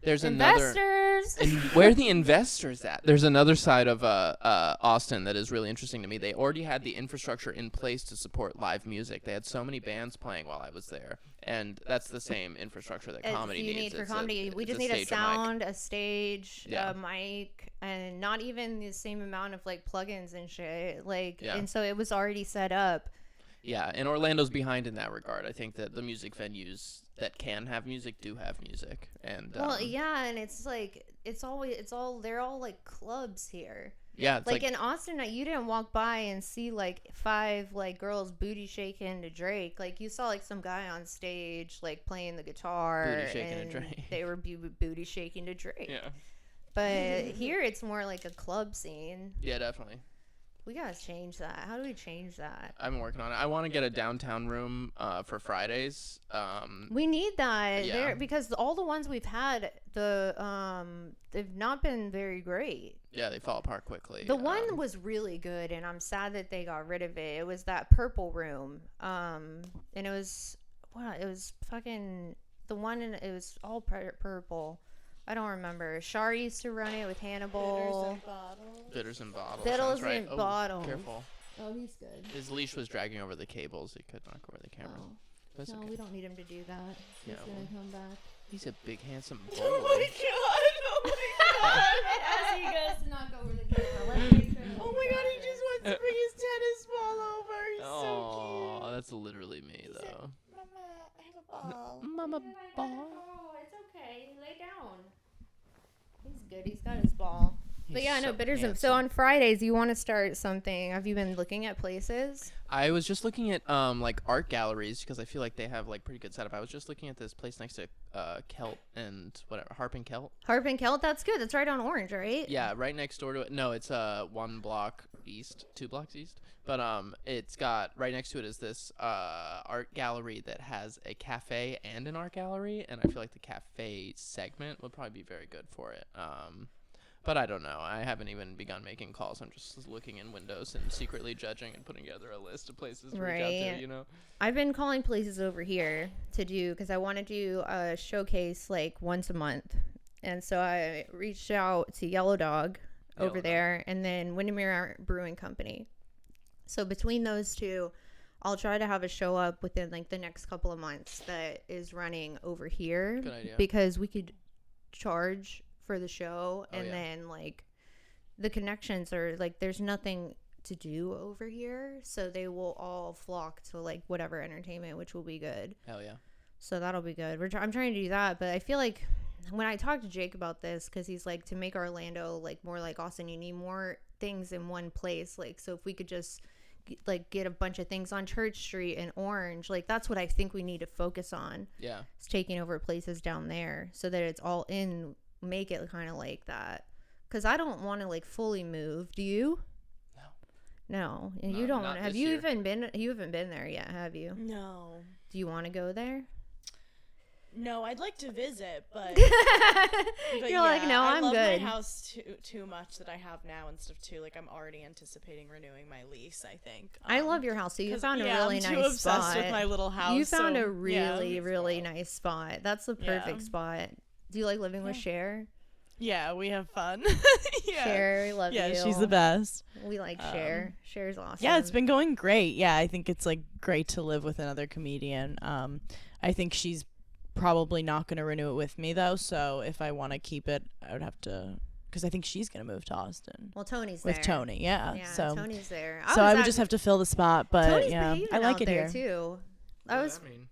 There's Investors. and where are the investors at? There's another side of Austin that is really interesting to me. They already had the infrastructure in place to support live music. They had so many bands playing while I was there, and that's the same infrastructure that comedy you needs. need for It's comedy. We it's just need a stage, mic. sound, a stage, Yeah. a mic, and not even the same amount of like plugins and shit. Like, Yeah. and so it was already set up. Yeah, and Orlando's behind in that regard. I think that the music venues that can have music do have music, and Well, yeah, and it's like they're all like clubs here. yeah, it's Like in Austin, you didn't walk by and see like 5 like girls booty shaking to Drake. Like, you saw like some guy on stage like playing the guitar, Booty shaking to and Drake. they were booty shaking to Drake. yeah, But here it's more like a club scene. yeah, definitely. We gotta change that. How do we change that? I'm working on it. I want to get a downtown room for Fridays. We need that Yeah. there, because all the ones we've had, they've not been very great. Yeah, they fall apart quickly. The one was really good, and I'm sad that they got rid of it. It was that purple room, and it was fucking the one, and it was all purple. I don't remember. Shar used to run it with Hannibal. Bitters and bottles. Bitters sounds right. and Oh, bottles. Careful. Oh, he's good. His leash was dragging over the cables. He could knock over the camera. Oh. But it's No, okay. we don't need him to do that. He's Yeah, gonna come back. He's a big, handsome boy. Oh my god! As he goes to knock over the camera. Let's make sure. Oh my god, he just wants to bring his tennis ball over. He's so Oh, cute. that's literally me, though. Mama, I have a ball. Mama ball. Oh, it's okay. Lay down. He's good. He's got his ball. But yeah, no, bitters. So on Fridays, you want to start something. Have you been looking at places? I was just looking at like art galleries because I feel like they have like pretty good setup. I was just looking at this place next to Kelt and whatever, Harp and Kelt. Harp and Kelt, that's good. That's right on Orange, right? Yeah, right next door to it. No, it's 1 block east, 2 blocks east. But it's got right next to it is this art gallery that has a cafe and an art gallery, and I feel like the cafe segment would probably be very good for it. But I don't know. I haven't even begun making calls. I'm just looking in windows and secretly judging and putting together a list of places to reach out to, you know? I've been calling places over here to do, because I want to do a showcase like once a month. And so I reached out to Yellow Dog over there and then Windermere Brewing Company. So between those two, I'll try to have a show up within like the next couple of months that is running over here. Good idea. Because we could charge for the show and then like the connections are like there's nothing to do over here, so they will all flock to like whatever entertainment, which will be good. Hell yeah. So that'll be good. I'm trying to do that, but I feel like when I talked to Jake about this, because he's like, to make Orlando like more like Austin, you need more things in one place. Like, so if we could just like get a bunch of things on Church Street and Orange, like that's what I think we need to focus on. Yeah. It's taking over places down there so that it's all in. Make it kind of like that, because I don't want to like fully move. Do you? No, and you don't want to. Have you even been? You haven't been there yet, have you? No. Do you want to go there? No, I'd like to visit, but You're like, no, I'm love good. my house too much that I have now and stuff too. Like I'm already anticipating renewing my lease. I think. I love your house. So you found a really I'm nice too obsessed spot. with my little house. You found so, a really nice spot. That's the perfect Yeah. spot. Do you like living with Cher? Yeah, we have fun. Yeah. Cher, we love you. Yeah, she's the best. We like Cher. Cher's awesome. Yeah, it's been going great. Yeah, I think it's like great to live with another comedian. I think she's probably not going to renew it with me though. So if I want to keep it, I would have to, because I think she's going to move to Austin. Well, Tony's there. With Tony, yeah. Yeah, So Tony's there. So I would just have to fill the spot, but Tony's yeah, behaving I like out it there here. too. mean?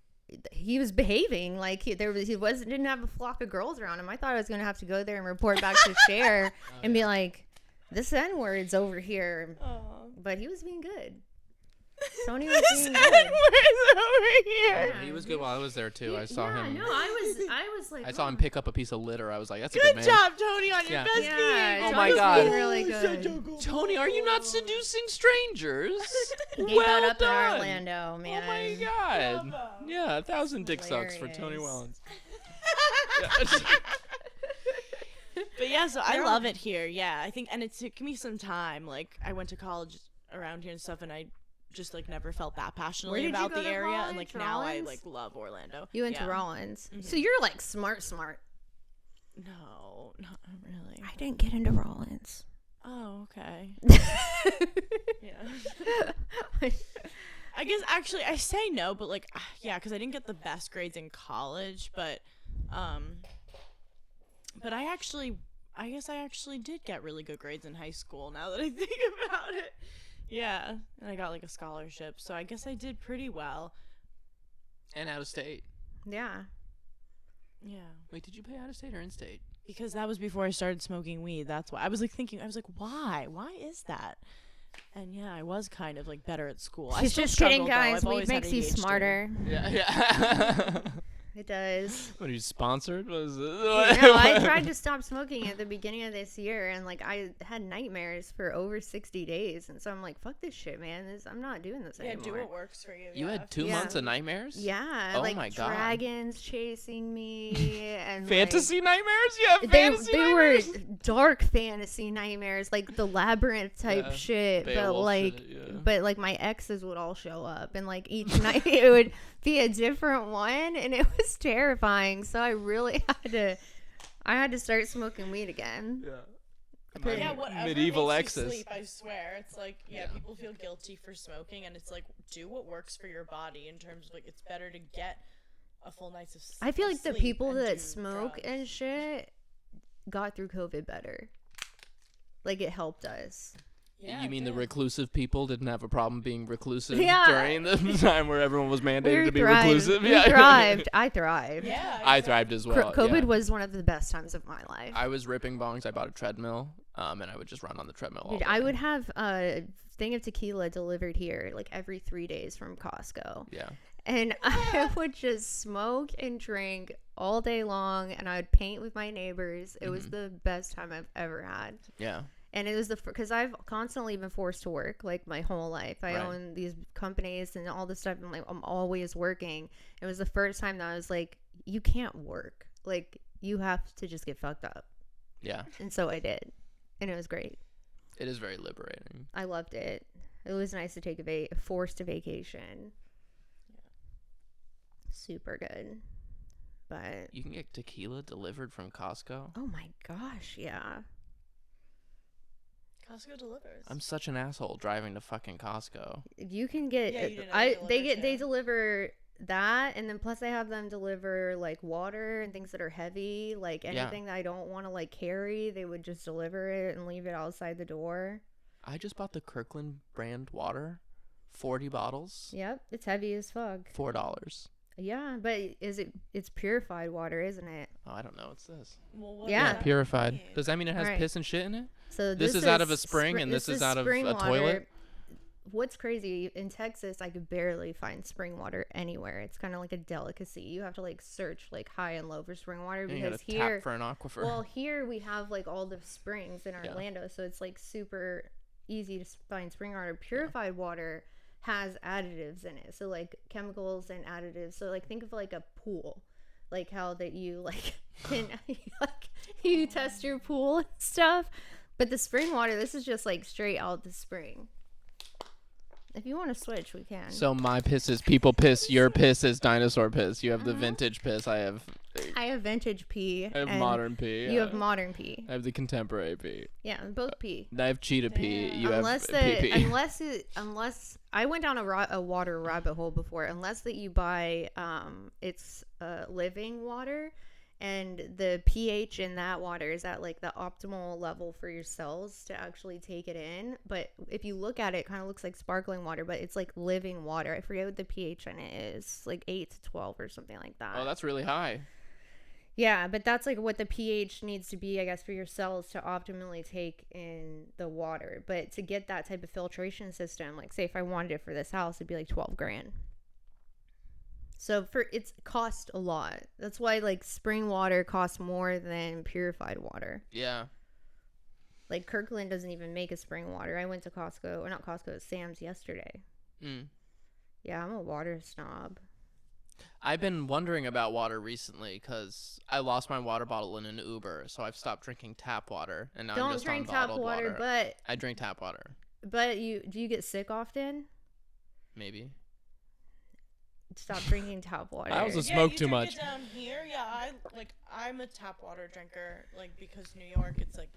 He was behaving like he didn't have a flock of girls around him. I thought I was gonna have to go there and report back to Cher and be like, this N-word's over here, but he was being good. Tony was being good. over here. Yeah. He was good while I was there too. I saw him. No, I was like, I saw him oh. pick up a piece of litter. I was like, that's a Good good man. job, Tony, on your Yeah. best Yeah, behavior. Oh my Tony's God. being really good. Tony, are you not seducing strangers? He gave well that up done. in Orlando, man. Oh my God. Yeah, 1,000 dick sucks for Tony Hilarious. Wellens. But yeah, so I love it here. Yeah, I think, and it took me some time. Like I went to college around here and stuff, and I just like never felt that passionately Where did you about go the to area. And college? like now I Rollins? like love Orlando. You went Yeah. to Rollins, Mhm. so you're like smart. No, not really. I didn't get into Rollins. Oh, okay. Yeah. I guess actually I say no, but like yeah, because I didn't get the best grades in college, but I guess I actually did get really good grades in high school. Now that I think about it, yeah, and I got like a scholarship, so I guess I did pretty well. And out of state. Yeah. Yeah, Wait, did you pay out of state or in state? because that was before I started smoking weed. That's why I was like thinking. I was like, why? Why is that? And yeah, I was kind of like better at school. I She's still just kidding, struggled, though. guys. I've Weed always had makes you ADHD. smarter. Yeah. It does. What are you sponsored? Was it? No, I tried to stop smoking at the beginning of this year, and like I had nightmares for over 60 days, and so I'm like, fuck this shit, man. I'm not doing this Yeah, anymore. do what works for you. You yeah. had 2 Yeah. months of nightmares? Yeah, Oh like my God. dragons chasing me and Fantasy nightmares? You have Like, fantasy they were nightmares? dark fantasy nightmares, like the labyrinth type Yeah, shit. But Beowulf like, shit, yeah. but like my exes would all show up, and like each night it would be a different one, and it was terrifying. So I really had to start smoking weed again. Yeah. Yeah, whatever medieval makes you exes. sleep, I swear. It's like, people feel guilty for smoking, and it's like, do what works for your body in terms of, like, it's better to get a full night's of sleep. I feel like the people and that do smoke drugs. and shit got through COVID better. Like, it helped us. Yeah, You mean it the did. reclusive people didn't have a problem being reclusive Yeah. during the time where everyone was mandated to be thrived. reclusive? We thrived. I thrived. Yeah, I thrived as well. COVID yeah. was one of the best times of my life. I was ripping bongs. I bought a treadmill, and I would just run on the treadmill all Dude, day. I would have a thing of tequila delivered here like every 3 days from Costco. Yeah. And I would just smoke and drink all day long, and I would paint with my neighbors. It was the best time I've ever had. Yeah. And it was because I've constantly been forced to work like my whole life. I Right. own these companies and all this stuff. And like, I'm always working. It was the first time that I was like, you can't work. Like, you have to just get fucked up. Yeah. And so I did. And it was great. It is very liberating. I loved it. It was nice to take a forced vacation. Super good. But You can get tequila delivered from Costco. oh my gosh, yeah. Costco delivers. I'm such an asshole driving to fucking Costco. You can get Yeah, you didn't know they too. deliver that, and then plus I have them deliver like water and things that are heavy, like anything that I don't want to like carry, they would just deliver it and leave it outside the door. I just bought the Kirkland brand water, 40 bottles, Yep, it's heavy as fuck. $4. Yeah, but it's purified water, isn't it? Oh, I don't know. What's this? Well, what Yeah. does that Purified. mean? Does that mean it has Right. piss and shit in it? So This is out of a spring and this is out of spring a toilet? What's crazy, in Texas, I could barely find spring water anywhere. It's kind of like a delicacy. You have to like search like high and low for spring water And you because gotta here, tap for an aquifer. well, here we have like all the springs in Yeah. Orlando, so it's like super easy to find spring water. Purified water has additives in it, so like chemicals and additives. So like think of like a pool, like how that you like can like you test your pool and stuff. But the spring water, this is just like straight out the spring. If you want to switch, we can. So my piss is people piss. Your piss is dinosaur piss. You have the vintage piss. I have vintage pee. and modern pee. You have modern pee. I have the contemporary pee. Yeah, both pee. I have cheetah pee. You unless have pee pee. unless I went down a water rabbit hole before. Unless that you buy it's living water, and the pH in that water is at like the optimal level for your cells to actually take it in. But if you look at it, it kind of looks like sparkling water, but it's like living water. I forget what the pH in it is, like 8 to 12 or something like that. Oh, that's really high. Yeah, but that's like what the pH needs to be, I guess, for your cells to optimally take in the water. But to get that type of filtration system, like say if I wanted it for this house, it'd be like 12 grand. So it's cost a lot. That's why like spring water costs more than purified water. Yeah. Like Kirkland doesn't even make a spring water. I went to Costco, or not Costco, Sam's yesterday. Yeah, I'm a water snob. I've been wondering about water recently because I lost my water bottle in an Uber, so I've stopped drinking tap water, and now I'm Don't just drink on tap bottled water, but I drink tap water, do you get sick often? maybe. Stop drinking tap water. I also Yeah, smoke you too drink much. it down here, yeah. I'm a tap water drinker, like because New York, it's like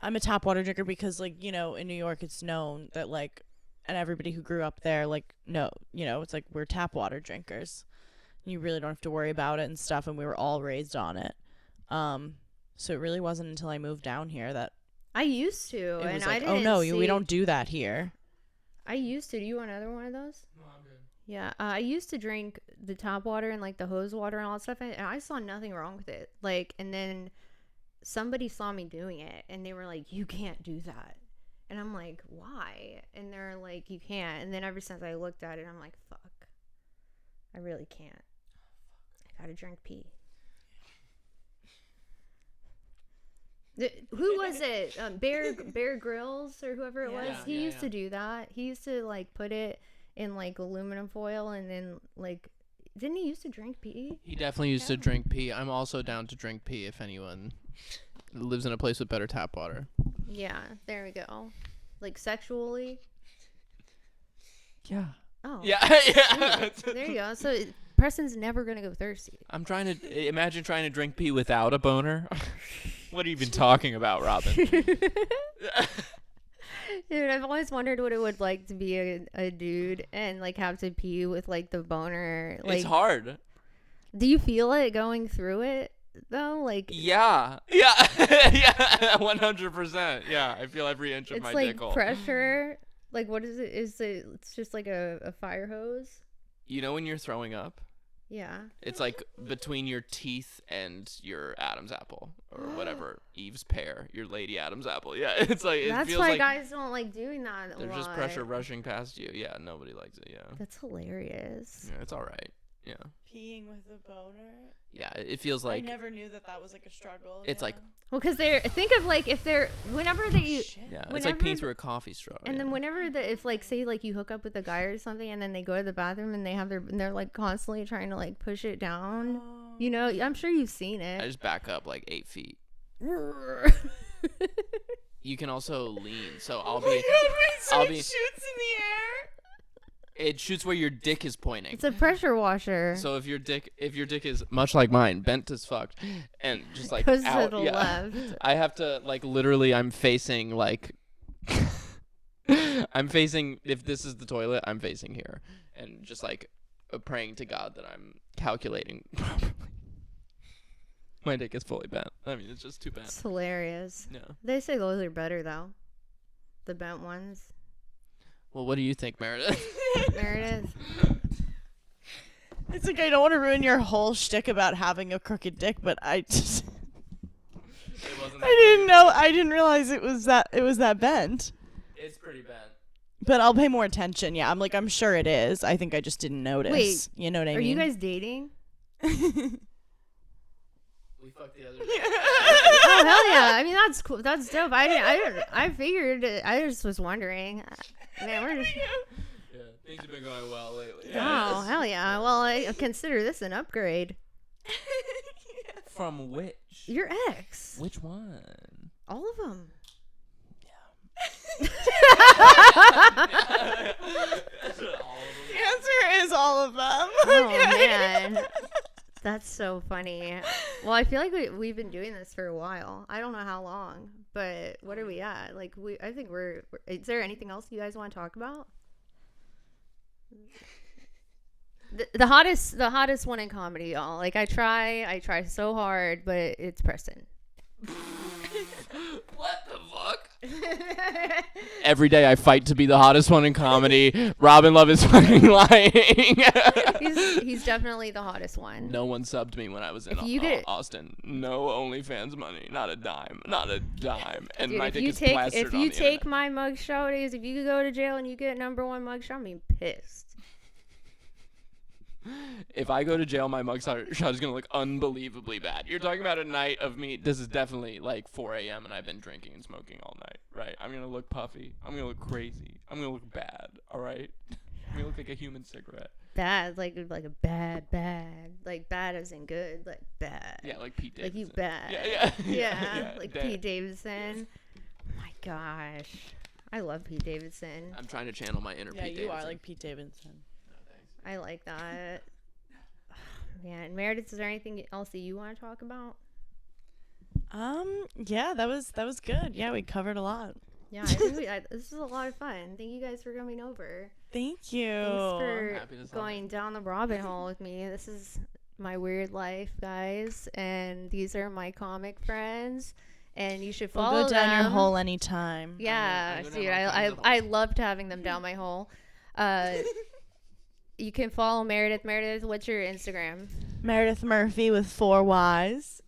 I'm a tap water drinker because like in New York, it's known that like, and everybody who grew up there, like it's like we're tap water drinkers. You really don't have to worry about it and stuff, and we were all raised on it. So it really wasn't until I moved down here that I used to, it and was I like, didn't. oh no, we don't do that here. I used to. Do you want another one of those? No, I'm good. Yeah, I used to drink the tap water and like the hose water and all that stuff, and I saw nothing wrong with it. Like, and then somebody saw me doing it, and they were like, "You can't do that," and I'm like, "Why?" And they're like, "You can't." And then ever since I looked at it, I'm like, "Fuck, I really can't. I gotta drink pee." Who was it? Bear Grylls or whoever it was. Yeah, He yeah, used yeah. to do that. He used to like put it in like aluminum foil, and then like, didn't he used to drink pee? He definitely used to drink pee. I'm also down to drink pee if anyone lives in a place with better tap water. Yeah, there we go. Like sexually. Yeah. Oh. Yeah. Yeah. There you go. So Preston's never gonna go thirsty. I'm trying to imagine trying to drink pee without a boner. What are you even talking about, Robin? Dude, I've always wondered what it would like to be a dude and like have to pee with like the boner. Like, It's hard. do you feel it going through it though? Like, Yeah. Yeah. 100%. Yeah. I feel every inch of it's my like dick hole. pressure. Like, what is it? Is it? It's just like a fire hose. You know when you're throwing up? Yeah. It's like between your teeth and your Adam's apple or whatever. Eve's pear, your Lady Adam's apple. Yeah, it's like it That's feels why like guys don't like doing that. there's just pressure rushing past you. Yeah, nobody likes it. Yeah. That's hilarious. Yeah, it's all right. Yeah. Peeing with a boner. Yeah, it feels like I never knew that was like a struggle. It's like- Well, because think of like if they're whenever they Shit. yeah, it's whenever like peeing through a coffee straw. and then whenever if like say like you hook up with a guy or something and then they go to the bathroom and they're like constantly trying to like push it down. Oh. You know, I'm sure you've seen I it. just back up like 8 feet. You can also lean. So I'll be I'll be shoots in the air. it shoots where your dick is pointing. It's a pressure washer. So if your dick is much like mine, bent as fuck, and just like Goes out, to the yeah, left. I have to like literally. I'm facing like, I'm facing. If this is the toilet, I'm facing here, and just like praying to God that I'm calculating properly. My dick is fully bent. I mean, it's just too bent. It's hilarious. No. They say those are better though. The bent ones. Well, what do you think, Meredith? Meredith. It's like I don't want to ruin your whole shtick about having a crooked dick, but I just It wasn't I didn't know. I didn't realize it was that bent. It's pretty bent. But I'll pay more attention. Yeah, I'm sure it is. I think I just didn't notice. Wait, you know what I Are mean? you guys dating? We fucked the other day. Oh hell yeah! I mean that's cool. That's dope. I figured. I just was wondering. Man, we're just. Yeah, things have been going well lately. Oh hell yeah! Well, I consider this an upgrade. From which? Your ex. Which one? All of them. The answer is all of them. Oh man, that's so funny. Well, I feel like we've been doing this for a while. I don't know how long, but what are we at? Like I think we're. Is there anything else you guys want to talk about? The hottest one in comedy, y'all. Like I try so hard, but it's Preston. What the fuck? Every day I fight to be the hottest one in comedy. Robin Love is fucking lying. he's definitely the hottest one. No one subbed me when I was in If you get- Austin. No OnlyFans money. Not a dime. Not a dime. And Dude, my if dick you is take plastered if on you the take internet. my mugshot, if you go to jail and you get #1 mugshot, I'm being pissed. If I go to jail, my mugshot is going to look unbelievably bad. You're talking about a night of me. This is definitely like 4 a.m. and I've been drinking and smoking all night, right? I'm going to look puffy. I'm going to look crazy. I'm going to look bad, all right? I'm going to look like a human cigarette. Bad, like a bad, like bad as in good, like bad. Yeah, like Pete Like Davidson. you bad. Yeah. Yeah, like dead. Pete Davidson. Oh my gosh, I love Pete Davidson. I'm trying to channel my inner Yeah, Pete you Davidson. are like Pete Davidson. No, thanks. I like that. Man, Meredith, is there anything else that you want to talk about? Yeah, that was good. Yeah, we covered a lot. Yeah, I think this is a lot of fun. Thank you guys for coming over. Thank you. Thanks for Happy to solve going down the rabbit hole with me. This is my weird life, guys, and these are my comic friends. And you should We'll follow go down them. your hole anytime. Yeah, I'm gonna dude, have all kinds of I holes. loved having them down my hole. You can follow Meredith. Meredith, what's your Instagram? Meredith Murphy with 4 Y's.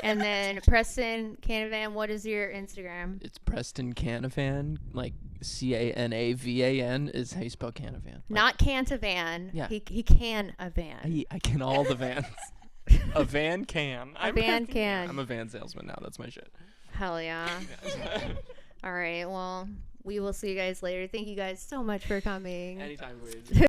And then Preston Canavan, what is your Instagram? It's Preston Canavan, like Canavan is how you spell Canavan. Like, Not Cantavan. Yeah. He can a van. I can all the vans. A van can. A van can. I'm a van salesman now. That's my shit. Hell yeah. All right. Well, we will see you guys later. Thank you guys so much for coming. Anytime, please.